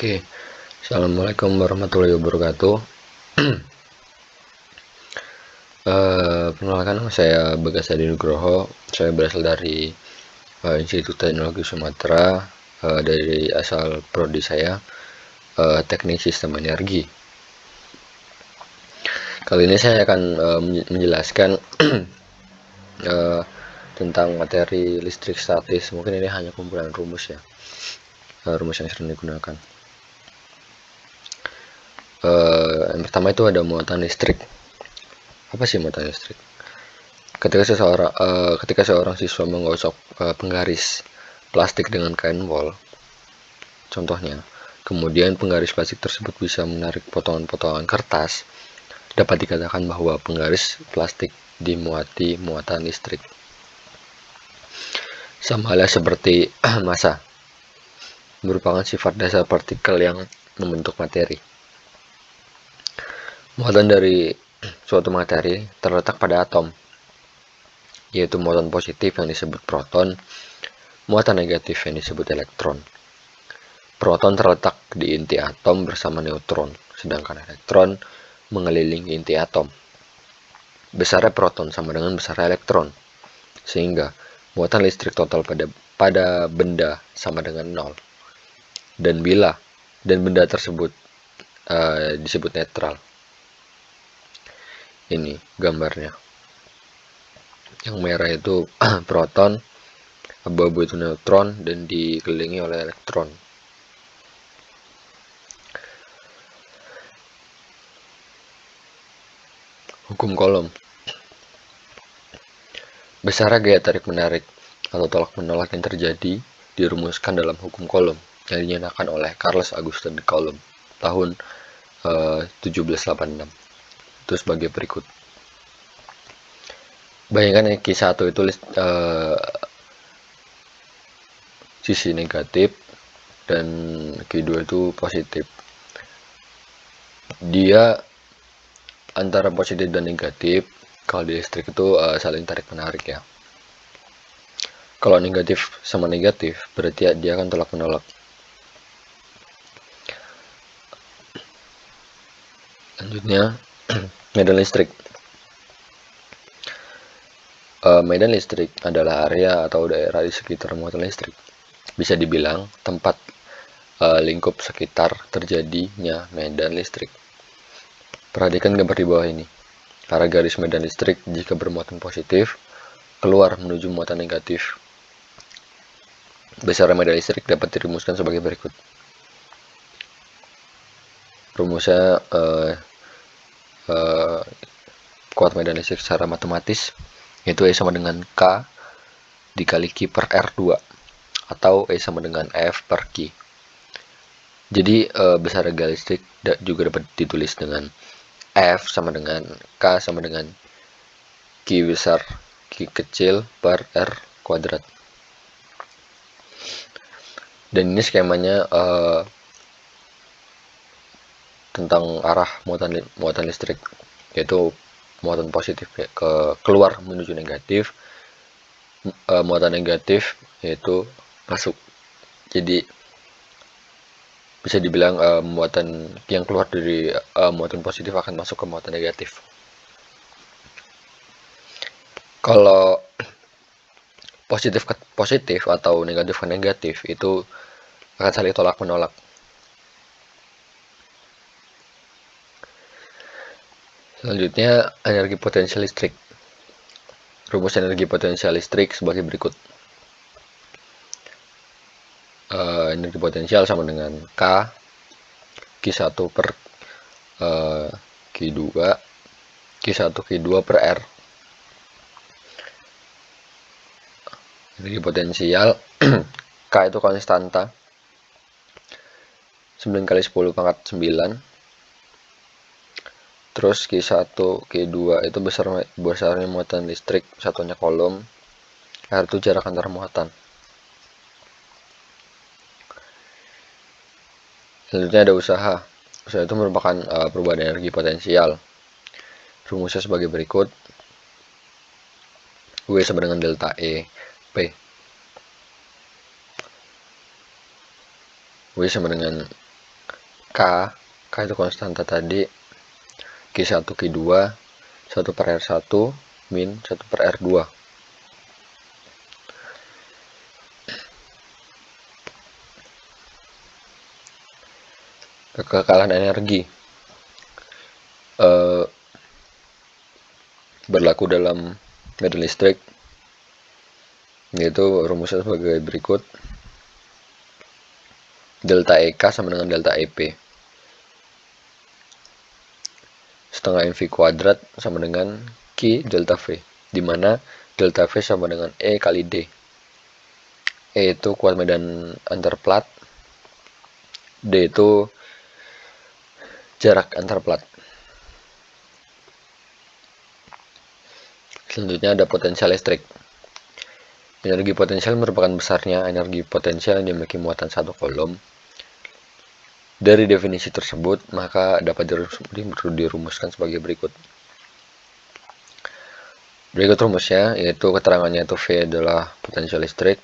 Oke, Assalamualaikum warahmatullahi wabarakatuh. Perkenalkan, nama saya Bagas Hadi Nugroho. Saya berasal dari Institut Teknologi Sumatera, dari asal prodi saya Teknik Sistem Energi. Kali ini saya akan menjelaskan tentang materi listrik statis. Mungkin ini hanya kumpulan rumus ya, rumus yang sering digunakan. Yang pertama itu ada muatan listrik. Apa sih muatan listrik? Ketika seorang siswa menggosok penggaris plastik dengan kain wol, contohnya, kemudian penggaris plastik tersebut bisa menarik potongan-potongan kertas, dapat dikatakan bahwa penggaris plastik dimuati muatan listrik. Sama halnya seperti massa, merupakan sifat dasar partikel yang membentuk materi. Muatan dari suatu materi terletak pada atom, yaitu muatan positif yang disebut proton, muatan negatif yang disebut elektron. Proton terletak di inti atom bersama neutron, sedangkan elektron mengelilingi inti atom. Besarnya proton sama dengan besarnya elektron, sehingga muatan listrik total pada benda sama dengan 0. Dan benda tersebut disebut netral. Ini gambarnya. Yang merah itu proton, abu-abu itu neutron, dan dikelilingi oleh elektron. Hukum Coulomb. Besarnya gaya tarik-menarik atau tolak-menolak yang terjadi dirumuskan dalam hukum Coulomb yang dinyatakan oleh Charles Augustin Coulomb tahun 1786. Itu sebagai berikut. Bayangkan Q1 itu sisi negatif dan Q2 itu positif. Dia antara positif dan negatif. Kalau di listrik itu saling tarik-menarik ya. Kalau negatif sama negatif, berarti dia akan tolak-menolak. Selanjutnya, medan listrik. Medan listrik adalah area atau daerah di sekitar muatan listrik. Bisa dibilang tempat lingkup sekitar terjadinya medan listrik. Perhatikan gambar di bawah ini. Arah garis medan listrik jika bermuatan positif keluar menuju muatan negatif. Besar medan listrik dapat dirumuskan sebagai berikut. Rumusnya kuat medan listrik secara matematis, yaitu E sama dengan K dikali Q per R2 atau E sama dengan F per Q. Jadi besar garis listrik juga dapat ditulis dengan F sama dengan K sama dengan Q besar Q kecil per R kuadrat. Dan ini skemanya tentang arah muatan listrik, yaitu muatan positif keluar menuju negatif, muatan negatif yaitu masuk. Jadi bisa dibilang muatan yang keluar dari muatan positif akan masuk ke muatan negatif. Kalau positif ke positif atau negatif ke negatif itu akan saling tolak menolak. Selanjutnya, energi potensial listrik. Rumus energi potensial listrik sebagai berikut. Energi potensial sama dengan K Q1 per Q2 Q1 Q2 per R. Energi potensial K itu konstanta 9 kali 10 pangkat 9. Terus Q1 Q2 itu besarnya muatan listrik, satunya Coulomb. R itu jarak antar muatan. Selanjutnya ada usaha. Usaha itu merupakan perubahan energi potensial. Rumusnya sebagai berikut. W sama dengan delta E P. W sama dengan K itu konstanta tadi, Q1, Q2, 1 per R1 min 1 per R2. Kekekalan energi berlaku dalam medan listrik, yaitu rumusnya sebagai berikut. Delta EK sama dengan delta EP. Setengah MV kuadrat sama dengan Q delta V, di mana delta V sama dengan E kali D. E itu kuat medan antar plat, D itu jarak antar plat. Selanjutnya ada potensial listrik. Energi potensial merupakan besarnya energi potensial yang dimiliki muatan satu kolom. Dari definisi tersebut, maka dapat dirumuskan sebagai berikut. Berikut rumusnya, yaitu keterangannya itu V adalah potensial listrik,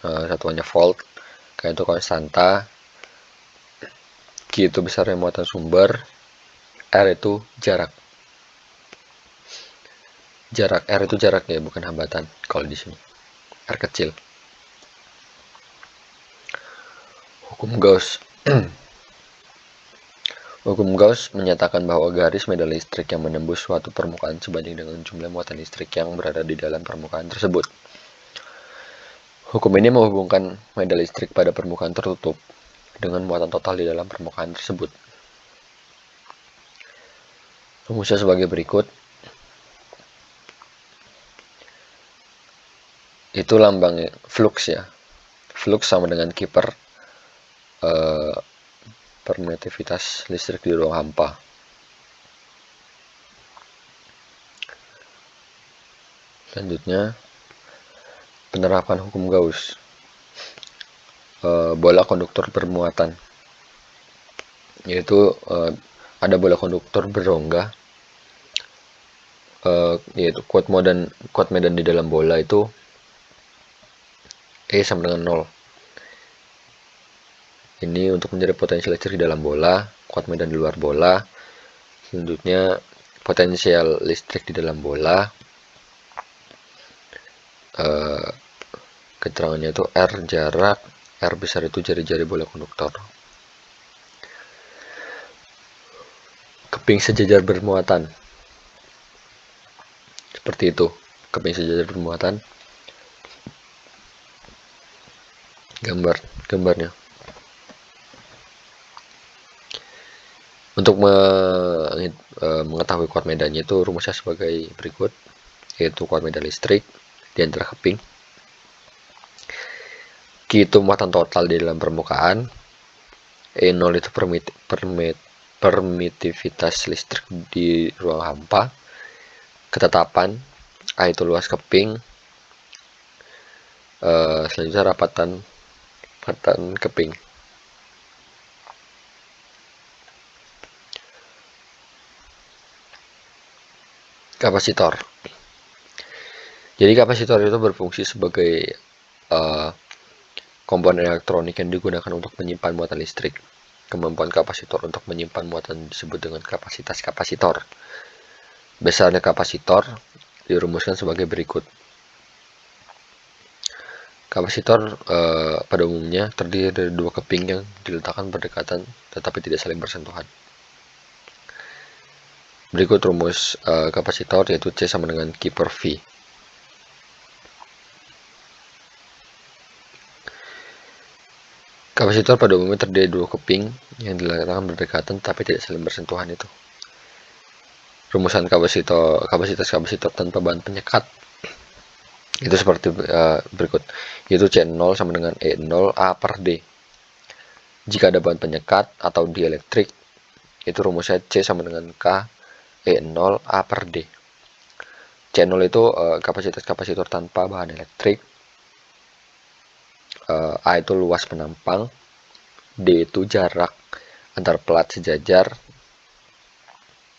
satuannya volt, K itu konstanta, Q itu besarnya muatan sumber, R itu jarak. R itu jarak ya, bukan hambatan kalau di sini. R kecil. Hukum Gauss. Hukum Gauss menyatakan bahwa garis medan listrik yang menembus suatu permukaan sebanding dengan jumlah muatan listrik yang berada di dalam permukaan tersebut. Hukum ini menghubungkan medan listrik pada permukaan tertutup dengan muatan total di dalam permukaan tersebut. Rumusnya sebagai berikut. Itu lambangnya flux ya. Flux sama dengan Q per permitivitas listrik di ruang hampa. Selanjutnya, penerapan hukum Gauss. Bola konduktor bermuatan, yaitu ada bola konduktor berrongga, yaitu kuat medan di dalam bola itu E sama dengan 0. Ini untuk mencari potensial listrik di dalam bola, kuat medan di luar bola. Selanjutnya, potensial listrik di dalam bola, keterangannya itu R jarak, R besar itu jari-jari bola konduktor. Keping sejajar bermuatan, seperti itu. Keping sejajar bermuatan, gambarnya. Untuk mengetahui kuat medannya itu rumusnya sebagai berikut, yaitu kuat medan listrik di antara keping. Q itu muatan total di dalam permukaan, E0 itu permitivitas listrik di ruang hampa, ketetapan, A itu luas keping, selanjutnya rapatan keping. Kapasitor. Jadi kapasitor itu berfungsi sebagai komponen elektronik yang digunakan untuk menyimpan muatan listrik. Kemampuan kapasitor untuk menyimpan muatan disebut dengan kapasitas kapasitor. Besarnya kapasitor dirumuskan sebagai berikut. Kapasitor pada umumnya terdiri dari dua keping yang diletakkan berdekatan tetapi tidak saling bersentuhan. Berikut rumus kapasitor, yaitu C sama dengan Q per V. Kapasitor pada umumnya terdiri dari dua keping yang diletakkan berdekatan tapi tidak saling bersentuhan itu. Rumusan kapasitas kapasitor tanpa bahan penyekat itu seperti berikut, yaitu C0 sama dengan E0 A per D. Jika ada bahan penyekat atau dielektrik, itu rumusnya C sama dengan K E0 A per D. C0 itu kapasitas kapasitor tanpa bahan elektrik, A itu luas penampang, D itu jarak antar plat sejajar,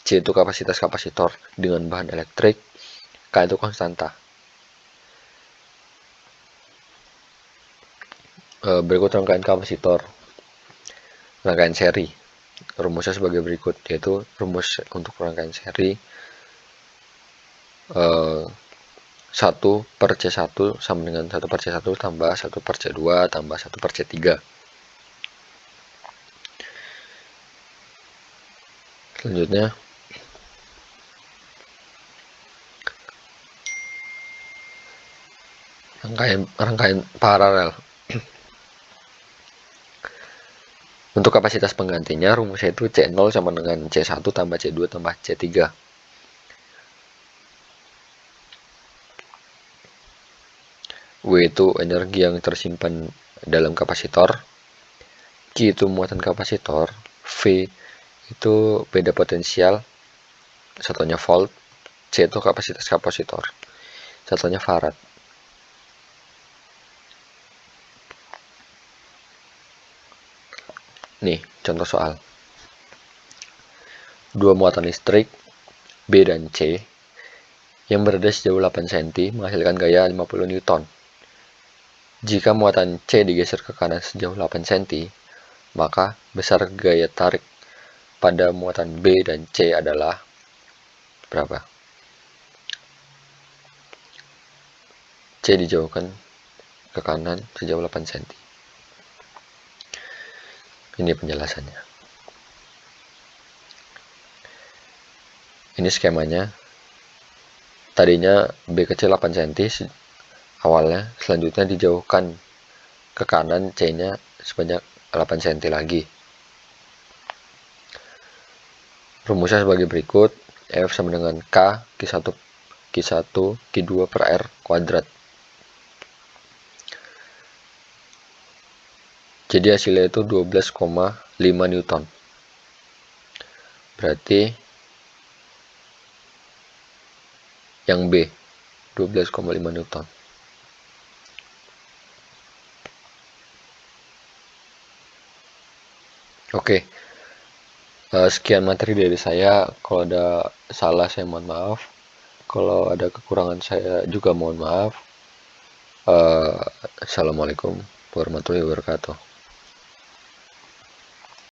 C itu kapasitas kapasitor dengan bahan elektrik, K itu konstanta. Berikut rangkaian kapasitor, rangkaian seri. rumusnya sebagai berikut, yaitu rumus untuk rangkaian seri 1 per C1 sama dengan 1 per C1 tambah 1 per C2 tambah 1 per C3. Selanjutnya, rangkaian paralel. Untuk kapasitas penggantinya, rumusnya itu C0 sama dengan C1 tambah C2 tambah C3. W itu energi yang tersimpan dalam kapasitor, Q itu muatan kapasitor, V itu beda potensial, satunya volt, C itu kapasitas kapasitor, satunya farad. Nih, contoh soal. Dua muatan listrik, B dan C, yang berada sejauh 8 cm menghasilkan gaya 50 Newton. Jika muatan C digeser ke kanan sejauh 8 cm, maka besar gaya tarik pada muatan B dan C adalah berapa? C dijauhkan ke kanan sejauh 8 cm. Ini penjelasannya. Ini skemanya. Tadinya B kecil 8 cm awalnya, selanjutnya dijauhkan ke kanan C-nya sebanyak 8 cm lagi. Rumusnya sebagai berikut, F sama dengan K Q1 Q2 per R kuadrat. Jadi hasilnya itu 12,5 Newton. Berarti yang B 12,5 Newton. Oke. Sekian materi dari saya. Kalau ada salah saya mohon maaf. Kalau ada kekurangan saya juga mohon maaf. Assalamualaikum warahmatullahi wabarakatuh.